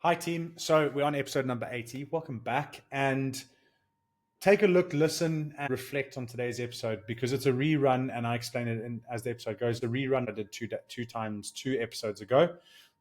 Hi, team. So we're on episode number 80. Welcome back. And take a look, listen, and reflect on today's episode because it's a rerun. And I explain it as the episode goes. The rerun I did two times, 2 episodes ago,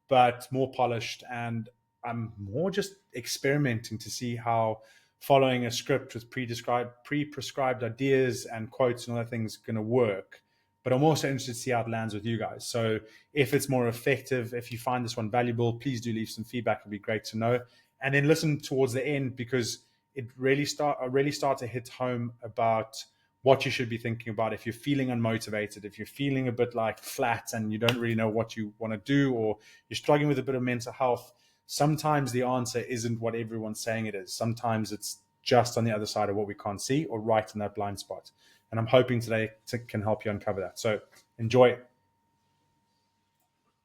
but more polished. And I'm more just experimenting to see how following a script with pre-prescribed ideas and quotes and all that things going to work. But I'm also interested to see how it lands with you guys. So if it's more effective, if you find this one valuable, please do leave some feedback. It'd be great to know. And then listen towards the end because it really start to hit home about what you should be thinking about if you're feeling unmotivated, if you're feeling a bit like flat and you don't really know what you want to do, or you're struggling with a bit of mental health. Sometimes the answer isn't what everyone's saying it is. Sometimes it's just on the other side of what we can't see or right in that blind spot. And I'm hoping today can help you uncover that. So enjoy.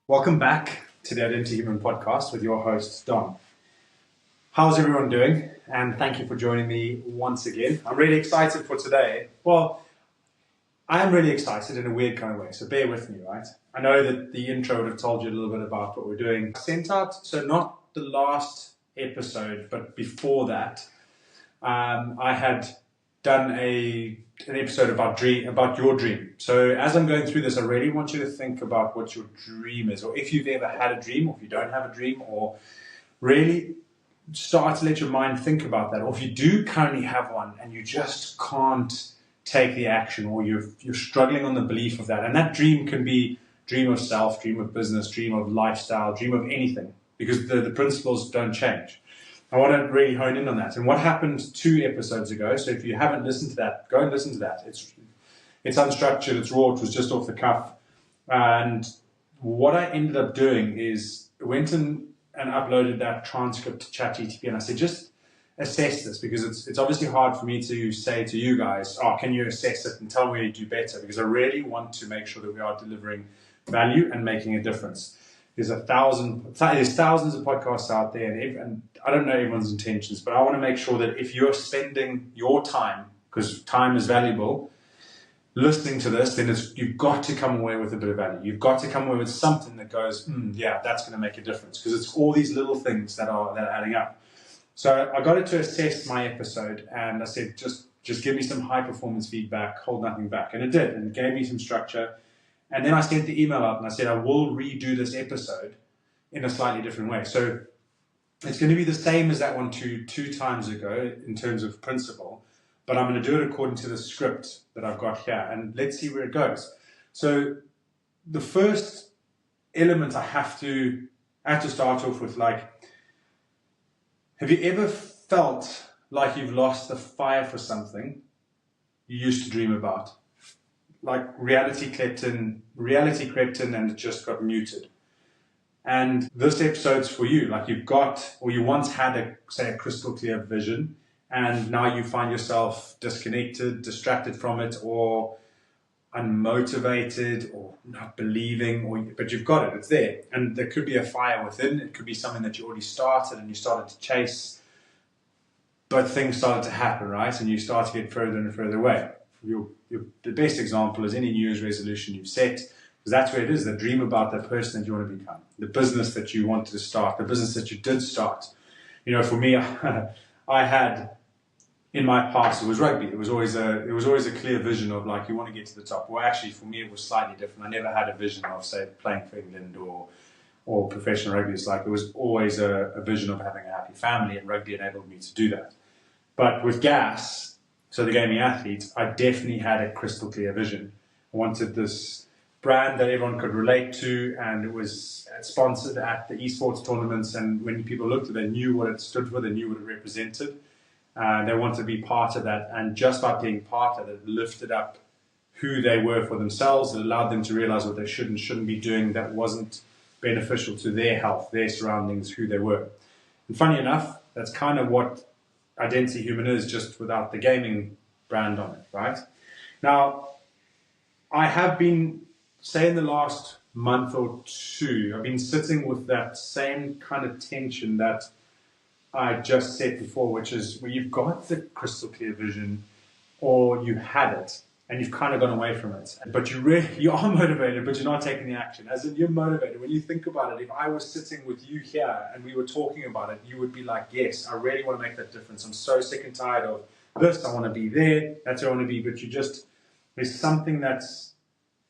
Welcome back to the Identity Human podcast with your host, Don. How's everyone doing? And thank you for joining me once again. I'm really excited for today. Well, I am really excited in a weird kind of way, so bear with me, right? I know that the intro would have told you a little bit about what we're doing. I sent out, so not the last episode, but before that, I had done an episode about your dream. So as I'm going through this, I really want you to think about what your dream is, or if you've ever had a dream, or if you don't have a dream, or really start to let your mind think about that. Or if you do currently have one and you just can't take the action, or you're struggling on the belief of that. And that dream can be dream of self, dream of business, dream of lifestyle, dream of anything, because the principles don't change. I want to really hone in on that. And what happened 2 episodes ago, so if you haven't listened to that, go and listen to that. It's unstructured, it's raw, it was just off the cuff. And what I ended up doing is went and uploaded that transcript to ChatGPT, and I said, just assess this, because it's obviously hard for me to say to you guys, can you assess it and tell me where you do better, because I really want to make sure that we are delivering value and making a difference. There's thousands of podcasts out there, and I don't know everyone's intentions, but I want to make sure that if you're spending your time, because time is valuable, listening to this, then you've got to come away with a bit of value. You've got to come away with something that goes, yeah, that's going to make a difference, because it's all these little things that are adding up. So I got it to assess my episode, and I said, just give me some high performance feedback, hold nothing back, and it did, and it gave me some structure. And then I sent the email out and I said, I will redo this episode in a slightly different way. So it's going to be the same as that one two times ago in terms of principle, but I'm going to do it according to the script that I've got here, and let's see where it goes. So the first element I have to start off with, have you ever felt like you've lost the fire for something you used to dream about? Like reality crept in and it just got muted. And this episode's for you. Like you once had a crystal clear vision, and now you find yourself disconnected, distracted from it, or unmotivated, or not believing, but you've got it, it's there. And there could be a fire within, it could be something that you already started and you started to chase, but things started to happen, right? And you start to get further and further away. The best example is any New Year's resolution you've set, because that's where it is, the dream about the person that you want to become, the business that you wanted to start, the business that you did start. For me, I had, in my past, it was rugby. It was always a clear vision of like, you want to get to the top. Well, actually, for me, it was slightly different. I never had a vision of, say, playing for England or professional rugby. It's like, it was always a vision of having a happy family, and rugby enabled me to do that. But with GAS, so the gaming athlete, I definitely had a crystal clear vision. I wanted this brand that everyone could relate to, and it was sponsored at the esports tournaments, and when people looked at it, they knew what it stood for, they knew what it represented. They wanted to be part of that, and just by being part of it, lifted up who they were for themselves. It allowed them to realize what they should and shouldn't be doing that wasn't beneficial to their health, their surroundings, who they were. And funny enough, that's kind of what Identity Human is, just without the gaming brand on it, right? Now, I have been, say in the last month or two, I've been sitting with that same kind of tension that I just said before, which is where you've got the crystal clear vision, or you had it, and you've kind of gone away from it. But you are motivated, but you're not taking the action. As in, you're motivated. When you think about it, if I was sitting with you here and we were talking about it, you would be like, yes, I really want to make that difference. I'm so sick and tired of this. I want to be there. That's where I want to be. But there's something that's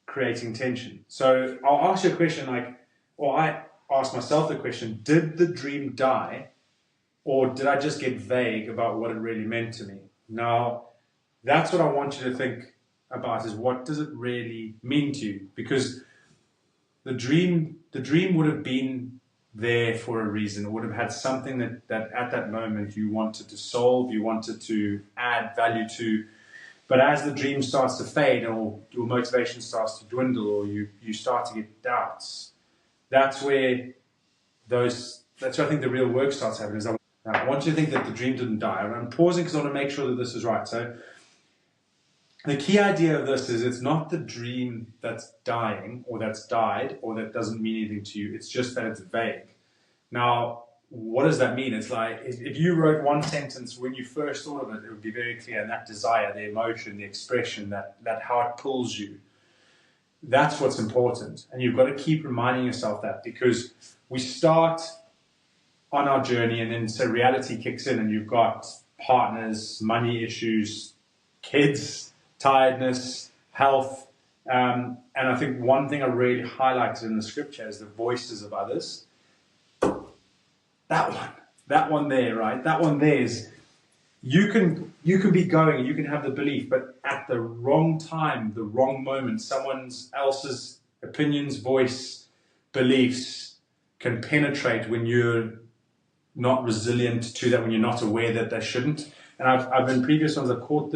creating tension. So I'll ask you a question I asked myself the question, did the dream die, or did I just get vague about what it really meant to me? Now, that's what I want you to think about, is what does it really mean to you? Because the dream would have been there for a reason. It would have had something that at that moment you wanted to solve, you wanted to add value to. But as the dream starts to fade, or your motivation starts to dwindle, or you start to get doubts, that's where I think the real work starts happening. I want you to think that the dream didn't die. And I'm pausing because I want to make sure that this is right. So the key idea of this is it's not the dream that's dying, or that's died, or that doesn't mean anything to you. It's just that it's vague. Now, what does that mean? It's like if you wrote one sentence when you first thought of it, it would be very clear. And that desire, the emotion, the expression, that how it pulls you, that's what's important. And you've got to keep reminding yourself that, because we start on our journey and then so reality kicks in and you've got partners, money issues, kids, tiredness, health. And I think one thing I really highlighted in the scripture is the voices of others. That one there, right? That one there is, you can be going, you can have the belief, but at the wrong time, the wrong moment, someone else's opinions, voice, beliefs can penetrate when you're not resilient to that, when you're not aware that they shouldn't. And I've in previous ones, I've called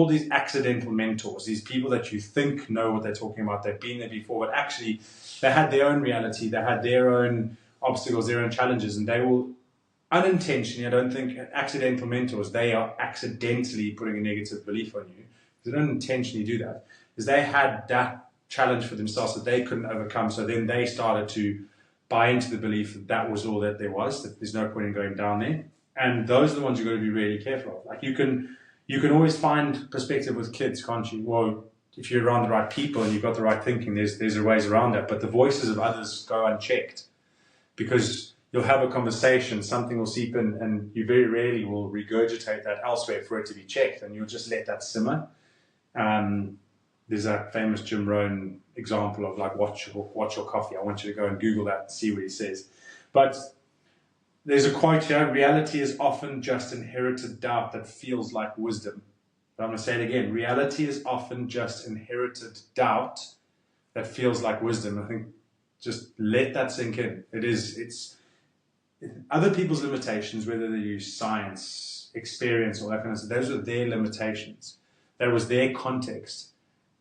these accidental mentors, these people that you think know what they're talking about, they've been there before, but actually they had their own reality, they had their own obstacles, their own challenges, and they will unintentionally, I don't think accidental mentors, they are accidentally putting a negative belief on you. They don't intentionally do that, because they had that challenge for themselves that they couldn't overcome, so then they started to buy into the belief that that was all that there was, that there's no point in going down there. And those are the ones you've got to be really careful of. Like you can always find perspective with kids, can't you? Well, if you're around the right people and you've got the right thinking, there's ways around that. But the voices of others go unchecked, because you'll have a conversation, something will seep in, and you very rarely will regurgitate that elsewhere for it to be checked, and you'll just let that simmer. There's that famous Jim Rohn example of like, watch your coffee. I want you to go and Google that and see what he says. But there's a quote here, reality is often just inherited doubt that feels like wisdom. But I'm going to say it again, reality is often just inherited doubt that feels like wisdom. I think just let that sink in. It's other people's limitations, whether they use science, experience, all that kind of stuff, those are their limitations. That was their context.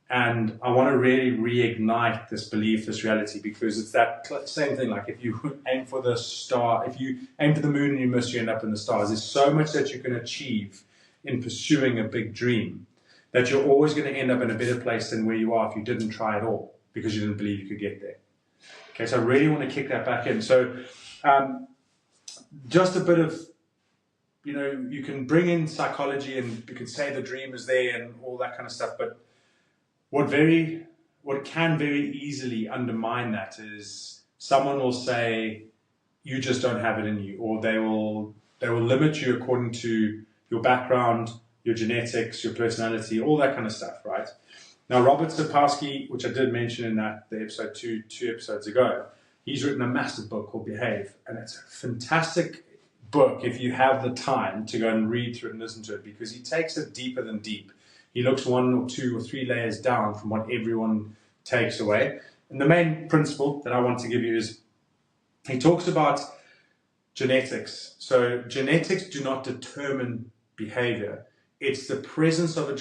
And I want to really reignite this belief, this reality, because it's that same thing. Like if you aim for the star, if you aim for the moon and you miss, you end up in the stars. There's so much that you can achieve in pursuing a big dream that you're always going to end up in a better place than where you are if you didn't try at all, because you didn't believe you could get there. Okay, so I really want to kick that back in. So just a bit of, you can bring in psychology and you can say the dream is there and all that kind of stuff, but what can very easily undermine that is someone will say you just don't have it in you, or they will limit you according to your background, your genetics, your personality, all that kind of stuff, right? Now, Robert Sapolsky, which I did mention in the episode two episodes ago, he's written a massive book called Behave, and it's a fantastic book if you have the time to go and read through it and listen to it, because he takes it deeper than deep. He looks 1 or 2 or 3 layers down from what everyone takes away. And the main principle that I want to give you is he talks about genetics. So genetics do not determine behavior. It's the presence of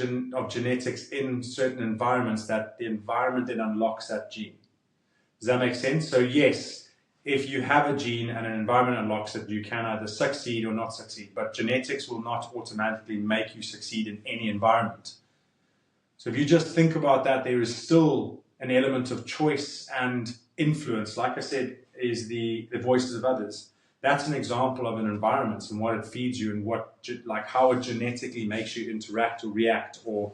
genetics in certain environments that the environment then unlocks that gene. Does that make sense? So yes, if you have a gene and an environment unlocks it, you can either succeed or not succeed. But genetics will not automatically make you succeed in any environment. So if you just think about that, there is still an element of choice and influence. Like I said, is the voices of others. That's an example of an environment and what it feeds you and how it genetically makes you interact or react or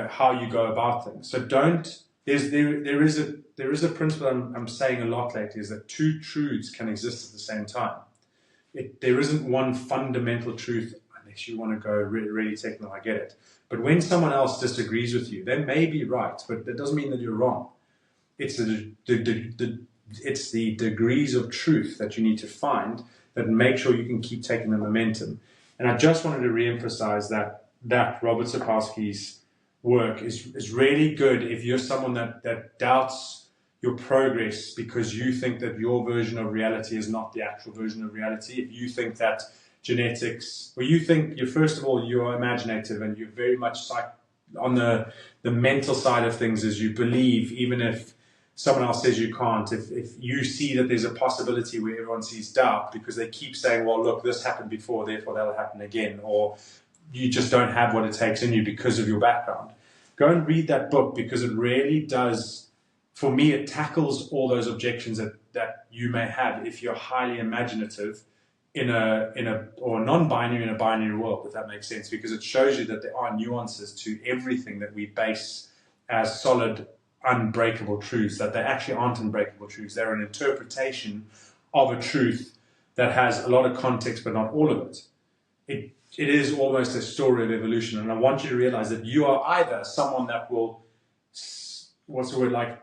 how you go about things. So there is a principle I'm saying a lot lately, is that two truths can exist at the same time. There isn't one fundamental truth, unless you want to go really technical, I get it. But when someone else disagrees with you, they may be right, but that doesn't mean that you're wrong. It's it's the degrees of truth that you need to find that make sure you can keep taking the momentum. And I just wanted to reemphasize that Robert Sapolsky's work is really good if you're someone that doubts your progress because you think that your version of reality is not the actual version of reality. If you think that genetics, or you think first of all, you're imaginative and you're very much on the mental side of things, as you believe, even if someone else says you can't, if you see that there's a possibility where everyone sees doubt because they keep saying, well, look, this happened before, therefore that'll happen again, or you just don't have what it takes in you because of your background. Go and read that book, because it really does, for me, it tackles all those objections that you may have if you're highly imaginative or non-binary in a binary world, if that makes sense, because it shows you that there are nuances to everything that we base as solid, unbreakable truths, that they actually aren't unbreakable truths. They're an interpretation of a truth that has a lot of context, but not all of it. It is almost a story of evolution, and I want you to realize that you are either someone that will,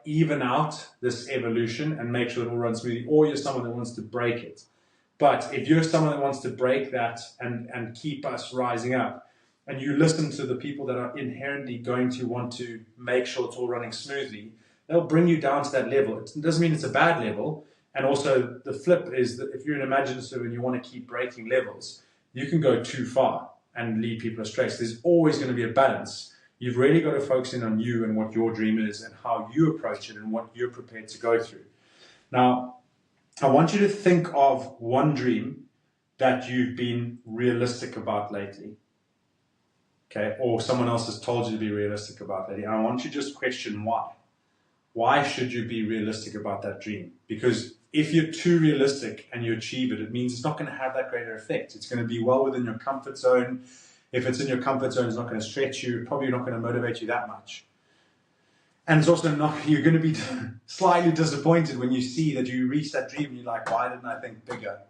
even out this evolution and make sure it all runs smoothly, or you're someone that wants to break it. But if you're someone that wants to break that and keep us rising up, and you listen to the people that are inherently going to want to make sure it's all running smoothly, they'll bring you down to that level. It doesn't mean it's a bad level. And also the flip is that if you're an imaginative and you want to keep breaking levels, you can go too far and lead people astray. So there's always going to be a balance. You've really got to focus in on you and what your dream is and how you approach it and what you're prepared to go through. Now, I want you to think of one dream that you've been realistic about lately. Okay, or someone else has told you to be realistic about that. And I want you to just question why. Why should you be realistic about that dream? Because if you're too realistic and you achieve it, it means it's not going to have that greater effect. It's going to be well within your comfort zone. If it's in your comfort zone, it's not going to stretch you. Probably not going to motivate you that much. And it's also not, you're going to be slightly disappointed when you see that you reach that dream and you're like, why didn't I think bigger?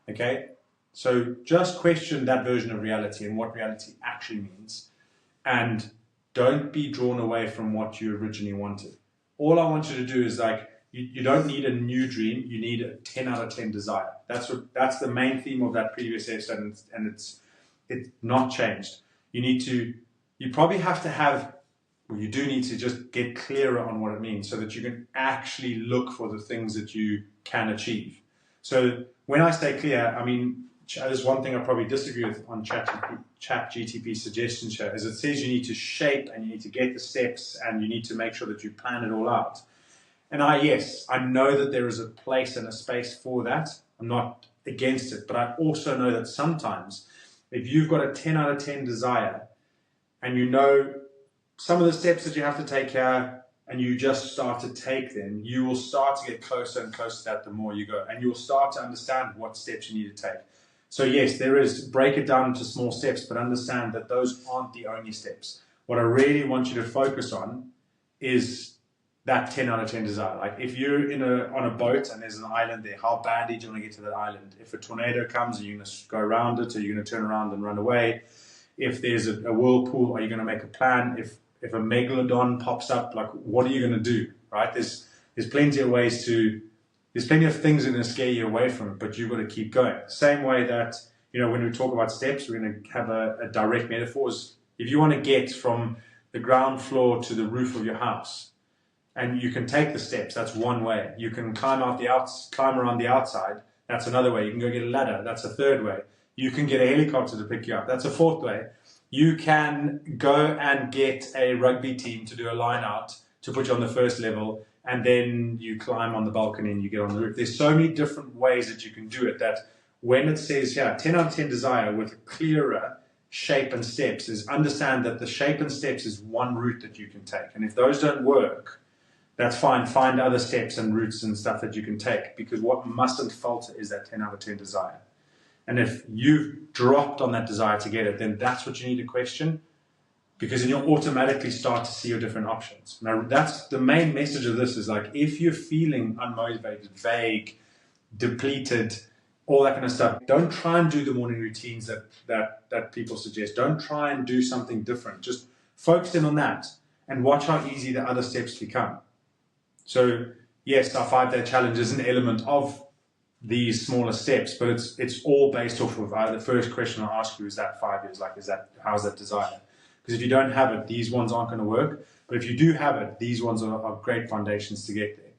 Okay? So just question that version of reality and what reality actually means. And don't be drawn away from what you originally wanted. All I want you to do is you don't need a new dream, you need a 10 out of 10 desire. That's the main theme of that previous episode, and it's not changed. You probably have to have, well, you do need to just get clearer on what it means so that you can actually look for the things that you can achieve. So when I say clear, I mean, there's one thing I probably disagree with on ChatGTP's suggestions here, is it says you need to shape and you need to get the steps and you need to make sure that you plan it all out. And yes, I know that there is a place and a space for that. I'm not against it, but I also know that sometimes if you've got a 10 out of 10 desire and you know some of the steps that you have to take here, and you just start to take them, you will start to get closer and closer to that the more you go, and you'll start to understand what steps you need to take. So yes, there is, break it down into small steps, but understand that those aren't the only steps. What I really want you to focus on is that 10 out of 10 desire. Like if you're on a boat and there's an island there, how badly do you want to get to that island? If a tornado comes, are you going to go around it? Are you going to turn around and run away? If there's a whirlpool, are you going to make a plan? If a megalodon pops up, like what are you going to do, right? There's plenty of ways there's plenty of things that are going to scare you away from it, but you've got to keep going. Same way that, when we talk about steps, we're going to have a direct metaphor. If you want to get from the ground floor to the roof of your house, and you can take the steps, that's one way. You can climb around the outside, that's another way. You can go get a ladder, that's a third way. You can get a helicopter to pick you up, that's a fourth way. You can go and get a rugby team to do a line out to put you on the first level, and then you climb on the balcony and you get on the roof. There's so many different ways that you can do it that when it says, 10 out of 10 desire with a clearer shape and steps, is understand that the shape and steps is one route that you can take. And if those don't work, that's fine. Find other steps and routes and stuff that you can take, because what mustn't falter is that 10 out of 10 desire. And if you've dropped on that desire to get it, then that's what you need to question. because then you'll automatically start to see your different options. Now, that's the main message of this, is like, if you're feeling unmotivated, vague, depleted, all that kind of stuff, don't try and do the morning routines that people suggest. Don't try and do something different. Just focus in on that and watch how easy the other steps become. So yes, our 5-day challenge is an element of these smaller steps, but it's all based off of the first question I ask you, is that 5 years, like, how's that desire? Because if you don't have it, these ones aren't going to work. But if you do have it, these ones are great foundations to get there.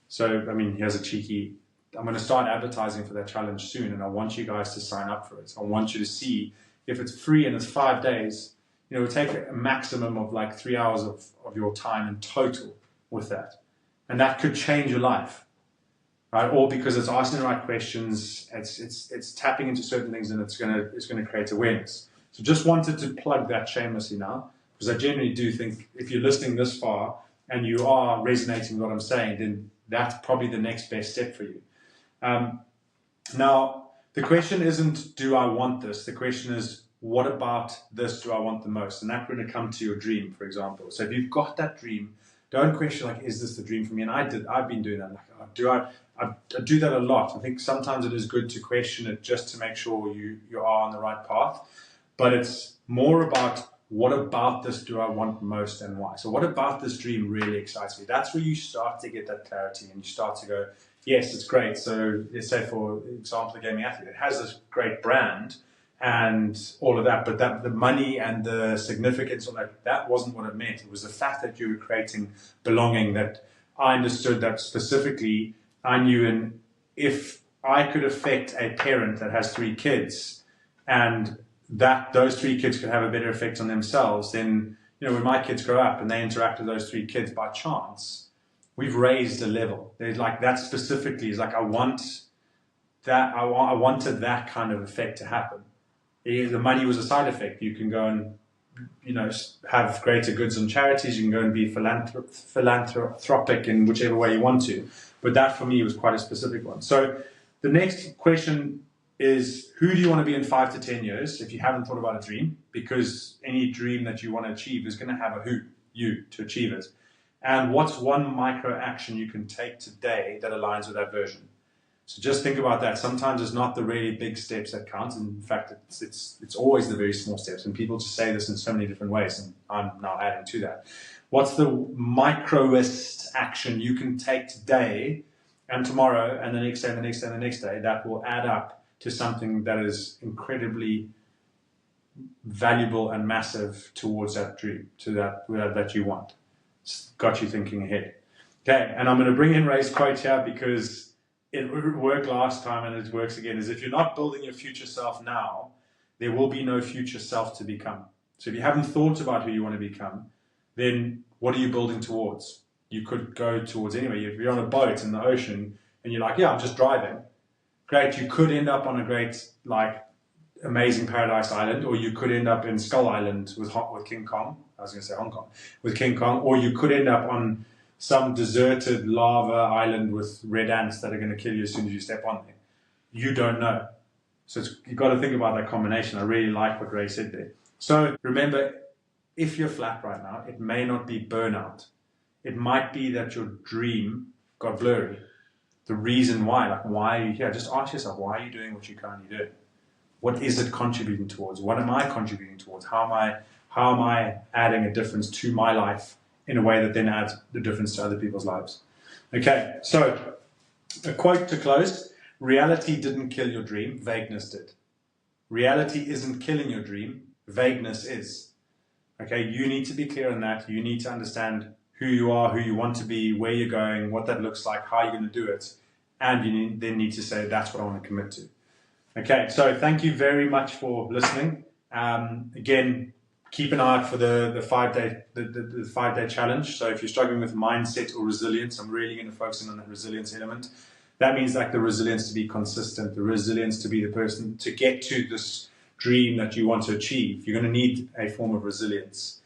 So, I mean, here's a cheeky, I'm going to start advertising for that challenge soon, and I want you guys to sign up for it. I want you to see, if it's free and it's 5 days, it will take a maximum of like 3 hours of your time in total with that. And that could change your life, right? All because it's asking the right questions, it's tapping into certain things, and it's going to create awareness. So just wanted to plug that shamelessly now, because I genuinely do think if you're listening this far and you are resonating with what I'm saying, then that's probably the next best step for you. Now, the question isn't, do I want this? The question is, what about this do I want the most? And that's going to come to your dream, for example. So if you've got that dream, don't question, like, is this the dream for me? And I've been doing that. Like, I do that a lot. I think sometimes it is good to question it just to make sure you are on the right path. But it's more about, what about this do I want most and why? So what about this dream really excites me? That's where you start to get that clarity, and you start to go, yes, it's great. So let's say, for example, the gaming athlete, it has this great brand and all of that, but the money and the significance of that wasn't what it meant. It was the fact that you were creating belonging, that I understood that specifically. I knew, and if I could affect a parent that has 3 kids, and that those 3 kids could have a better effect on themselves, then, when my kids grow up and they interact with those 3 kids by chance, we've raised a level. There's like, that specifically is like, I wanted that kind of effect to happen. The money was a side effect. You can go and, have greater goods and charities. You can go and be philanthropic in whichever way you want to. But that for me was quite a specific one. So the next question is, who do you want to be in 5 to 10 years if you haven't thought about a dream? Because any dream that you want to achieve is going to have a you to achieve it. And what's one micro action you can take today that aligns with that version? So just think about that. Sometimes it's not the really big steps that count. In fact, it's always the very small steps. And people just say this in so many different ways, and I'm now adding to that. What's the microest action you can take today and tomorrow and the next day and the next day and the next day that will add up to something that is incredibly valuable and massive towards that dream, to that you want? It's got you thinking ahead. Okay, and I'm going to bring in Ray's quote here because it worked last time and it works again, is if you're not building your future self now, there will be no future self to become. So if you haven't thought about who you want to become, then what are you building towards? You could go towards anywhere. If you're on a boat in the ocean and you're like, yeah, I'm just driving. Great, you could end up on a great, like, amazing paradise island, or you could end up in Skull Island with King Kong. I was going to say Hong Kong, with King Kong, or you could end up on some deserted lava island with red ants that are going to kill you as soon as you step on there. You don't know. So you've got to think about that combination. I really like what Ray said there. So remember, if you're flat right now, it may not be burnout. It might be that your dream got blurry. The reason why, like, why are you here? Just ask yourself, why are you doing what you're currently doing? What is it contributing towards? What am I contributing towards? How am I adding a difference to my life in a way that then adds the difference to other people's lives? Okay, so a quote to close. Reality didn't kill your dream, vagueness did. Reality isn't killing your dream, vagueness is. Okay, you need to be clear on that. You need to understand who you are, who you want to be, where you're going, what that looks like, how you're going to do it. And you then need to say, that's what I want to commit to. Okay, so thank you very much for listening. Again, keep an eye out for the 5-day challenge. So if you're struggling with mindset or resilience, I'm really going to focus in on that resilience element. That means like the resilience to be consistent, the resilience to be the person to get to this dream that you want to achieve. You're going to need a form of resilience.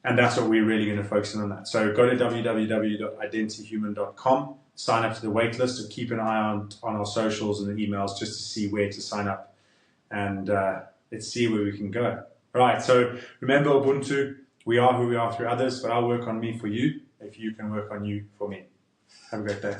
And that's what we're really going to focus in on that. So go to www.identityhuman.com, sign up to the waitlist, or keep an eye on our socials and the emails just to see where to sign up. And let's see where we can go. Right, so remember Ubuntu, we are who we are through others, but I'll work on me for you if you can work on you for me. Have a great day.